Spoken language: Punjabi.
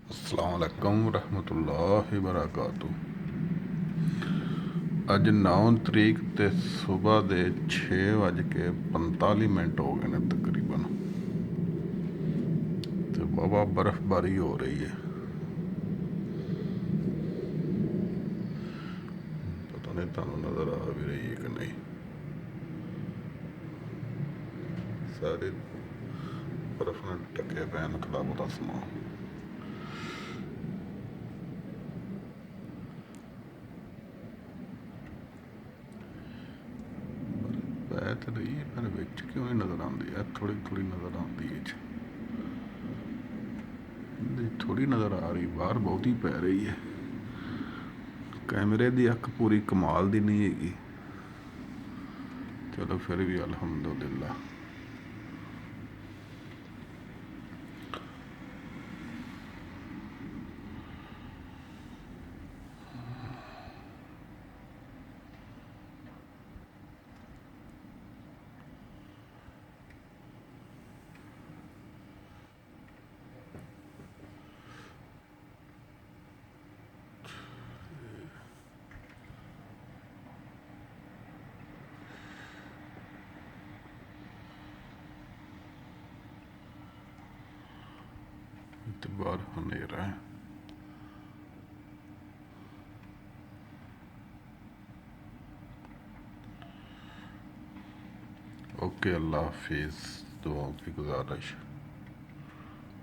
अस्सलाम वालेकुम रहमतुल्लाहि वबरकातुह। ਅੱਜ 9 ਤਰੀਕ ਤੇ ਸਵੇਰ ਦੇ 6:45 ਹੋ ਗਏ ਨੇ ਤਕਰੀਬਨ, ਤੇ ਵਾਹਵਾ ਬਰਫ਼ਬਾਰੀ ਹੋ ਰਹੀ ਹੈ। ਪਤਾ ਨਹੀਂ ਤੁਹਾਨੂੰ ਨਜ਼ਰ ਆ ਵੀ ਰਹੀ ਹੈ ਕਿ ਨਹੀਂ। ਸਾਰੇ ਬਰਫ਼ ਨਾਲ ਢਕੇ ਪਏ ਨੇ ਥੋੜ੍ਹਾ ਬਹੁਤਾ ਸਮਾਨ। ਪੈ ਤਾਂ ਰਹੀ ਹੈ ਪਰ ਵਿੱਚ ਕਿਉਂ ਨਹੀਂ ਨਜ਼ਰ ਆਉਂਦੀ ਹੈ? ਥੋੜ੍ਹੀ ਥੋੜ੍ਹੀ ਨਜ਼ਰ ਆਉਂਦੀ ਹੈ, ਥੋੜ੍ਹੀ ਨਜ਼ਰ ਆ ਰਹੀ, ਬਾਹਰ ਬਹੁਤੀ ਪੈ ਰਹੀ ਹੈ। ਕੈਮਰੇ ਦੀ ਅੱਖ ਪੂਰੀ ਕਮਾਲ ਦੀ ਨਹੀਂ ਹੈਗੀ, ਚਲੋ ਫਿਰ ਵੀ ਅਲਹਮਦੁਲਿਲਾ। ਤੇ ਬਾਹਰ ਹਨੇਰਾ ਹੈ। ओके, अल्लाह हाफिज़। दुआओं की गुजारिश।